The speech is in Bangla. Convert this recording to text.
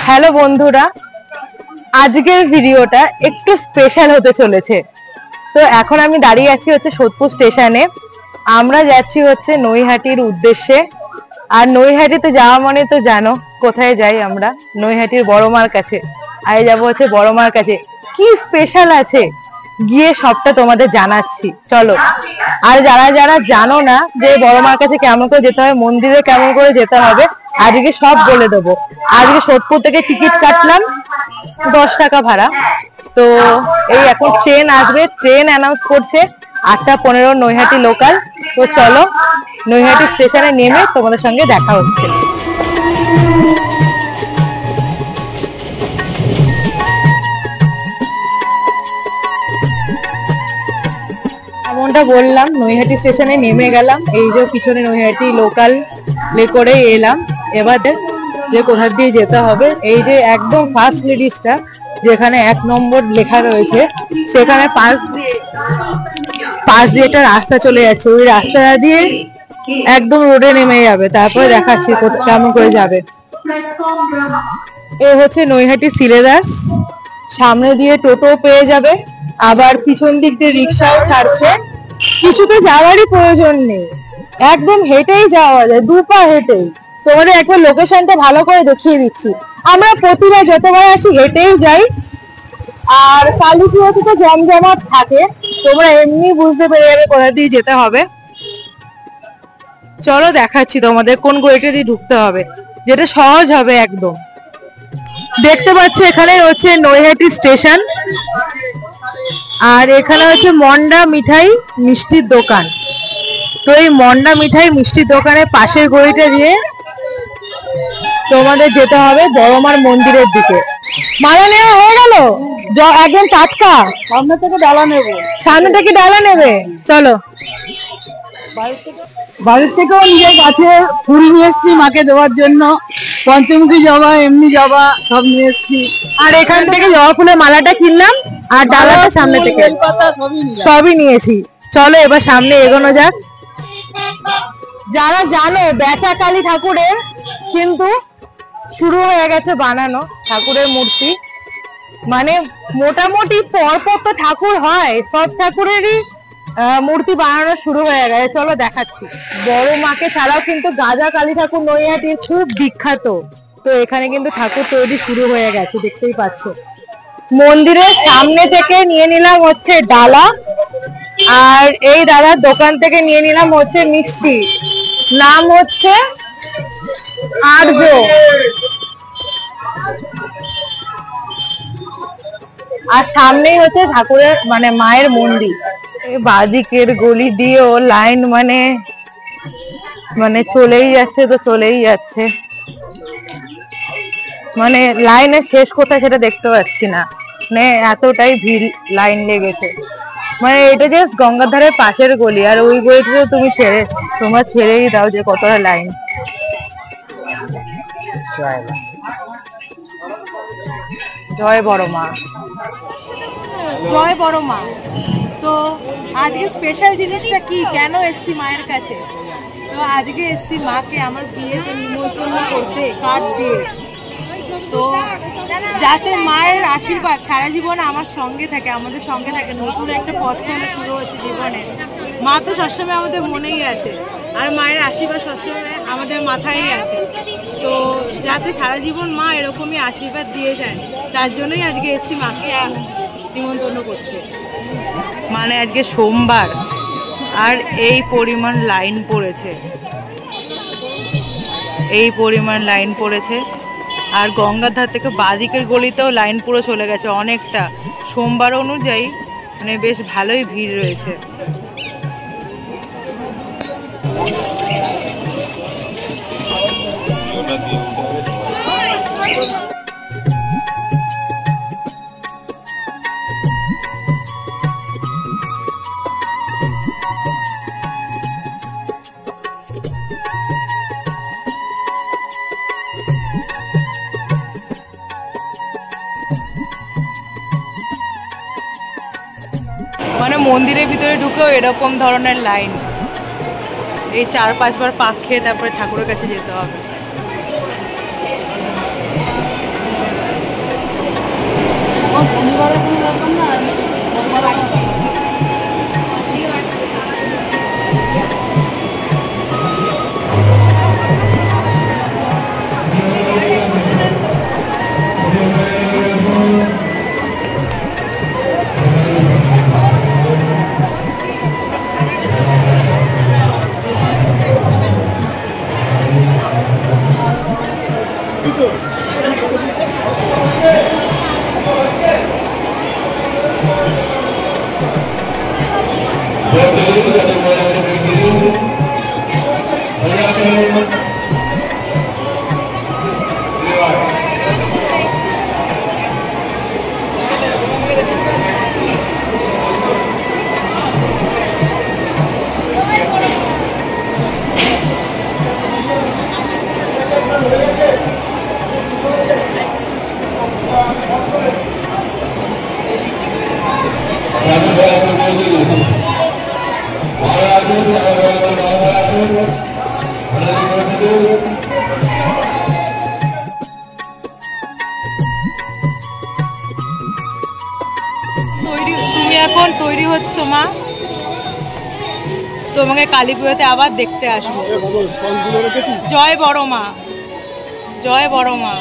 হ্যালো বন্ধুরা, আজকের ভিডিওটা একটু স্পেশাল হতে চলেছে। তো এখন আমি দাঁড়িয়ে আছি হচ্ছে সোদপুর স্টেশনে। আমরা যাচ্ছি হচ্ছে নৈহাটির উদ্দেশ্যে। আর নৈহাটিতে যাওয়া মানে তো জানো কোথায় যাই আমরা, নৈহাটির বড় মার কাছে। আর যাবো হচ্ছে বড় মার কাছে। কি স্পেশাল আছে গিয়ে সবটা তোমাদের জানাচ্ছি, চলো। আর যারা যারা জানো না যে বড় মার কাছে কেমন করে যেতে হবে, মন্দিরে কেমন করে যেতে হবে, আজকে সব বলে দেবো। আজকে সোদপুর থেকে টিকিট কাটলাম 10 টাকা ভাড়া। তো এই এখন ট্রেন আসবে, ট্রেন অ্যানাউন্স করছে 8:15 নৈহাটি লোকাল। তো চলো নৈহাটি স্টেশনে নেমে তোমাদের সঙ্গে দেখা হচ্ছে। এমনটা বললাম, নৈহাটি স্টেশনে নেমে গেলাম। এই যে পিছনে নৈহাটি লোকাল করে এলাম। এবার যে কোথা দিয়ে যেতে হবে, এই যে একদম ফার্স্ট লেডিসটা যেখানে 1 নম্বর লেখা রয়েছে, সেখানে পাশ দিয়ে একটা রাস্তা চলে যাচ্ছে। ওই রাস্তা দিয়ে একদম রোডে নেমে যাবে, তারপরে দেখাচ্ছি কেমন করে যাবে। এ হচ্ছে নৈহাটি সিলেদার্স। সামনে দিয়ে টোটো পেয়ে যাবে, আবার পিছন দিক দিয়ে রিক্সাও ছাড়ছে। কিছুতে যাওয়ারই প্রয়োজন নেই, একদম হেঁটেই যাওয়া যায়, 2 পা হেঁটেই। তোমাদের একবার লোকেশনটা ভালো করে দেখিয়ে দিচ্ছি। আমরা প্রতিবার যতবার আসি হেঁটেই যাই। আর কালীপুরতে তো জমজমাট থাকে, তোমরা এমনি বুঝতে পেরে যাবে কোথা দিয়ে যেতে হবে। চলো দেখাচ্ছি তোমাদের কোন গলিটা দিয়ে ঢুকতে হবে, যেটা সহজ হবে একদম। দেখতে পাচ্ছ এখানে হচ্ছে নৈহাটি স্টেশন। আর এখানে হচ্ছে মন্ডা মিঠাই মিষ্টির দোকান। তো এই মন্ডা মিঠাই মিষ্টির দোকানের পাশের গলিটা দিয়ে তোমাদের যেতে হবে বড়মার মন্দিরের দিকে। মালা নেওয়া হয়ে গেল, একদম টাটকা। সামনে থেকে ডালা নেবে, সামনে থেকে ডালা নেবে। চলো। বাড়ির থেকেও নিজের গাছে ফুল নিয়ে এসছি মাকে দেওয়ার জন্য, পঞ্চমুখী জবা, এমনি জবা সব নিয়ে এসছি। আর এখান থেকে জবা ফুলের মালাটা কিনলাম, আর ডালাটা সামনে থেকে সবই নিয়েছি। চলো এবার সামনে এগোনো যাক। যারা জানো বেচা কালী ঠাকুরের কিন্তু শুরু হয়ে গেছে বানানো ঠাকুরের মূর্তি। মানে মোটামুটি পরপর তো ঠাকুর হয়, সব ঠাকুরেরই মূর্তি বানানো শুরু হয়ে গেছে। চলো দেখাচ্ছি। বড় মাকে ছাড়াও কিন্তু গাজা কালী ঠাকুর নৈহাটি খুব বিখ্যাত। তো এখানে কিন্তু ঠাকুর তৈরি শুরু হয়ে গেছে, দেখতেই পাচ্ছ। মন্দিরের সামনে থেকে নিয়ে নিলাম হচ্ছে ডালা, আর এই দাদার দোকান থেকে নিয়ে নিলাম হচ্ছে মিষ্টি। নাম হচ্ছে আর্য। আর সামনেই হচ্ছে ঠাকুরের মানে মায়ের মন্দির। বাদিকের গলি দিয়েও লাইন মানে মানে চলেই যাচ্ছে, তো চলেই যাচ্ছে। মানে লাইনের শেষ কোথায় সেটা দেখতে পাচ্ছি না, মানে এতটাই ভিড় লাইন লেগেছে। মানে এটা জাস্ট গঙ্গার ধারের পাশের গলি, আর ওই গলিতে তোমরা ছেড়েই দাও যে কতটা লাইন। জয় বড় মা, জয় বড় মা। তো আজকে স্পেশাল জিনিসটা কি, কেন এসছি মায়ের কাছে? তো আজকে এসছি মাকে আমার বিয়েতে নিমন্ত্রণ করতে কার্ড দিয়ে। তো যাতে মায়ের আশীর্বাদ সারা জীবন আমার সঙ্গে থাকে, আমাদের সঙ্গে থাকে। নতুন একটা পথ চলা শুরু হচ্ছে জীবনে। মা তো সবসময় আমাদের মনেই আছে, আর মায়ের আশীর্বাদ সবসময় আমাদের মাথায় আছে। তো যাতে সারা জীবন মা এরকমই আশীর্বাদ দিয়ে যায়, তার জন্যই আজকে এসছি মাকে নিমন্ত্রণ করতে। মানে আজকে সোমবার, আর এই পরিমাণ লাইন পড়েছে, এই পরিমাণ লাইন পড়েছে। আর গঙ্গার ধার থেকে বাদিকের গলিতেও লাইন পুরো চলে গেছে অনেকটা। সোমবার অনুযায়ী মানে বেশ ভালোই ভিড় রয়েছে। মানে মন্দিরের ভিতরে ঢুকেও এরকম ধরনের লাইন। এই 4-5 বার পাক খেয়ে তারপরে ঠাকুরের কাছে যেতে হবে। তুমি এখন তৈরি হচ্ছ মা, তোমাকে কালী পুজোতে আবার দেখতে আসবো। জয় বড় মা, জয় বড় মা।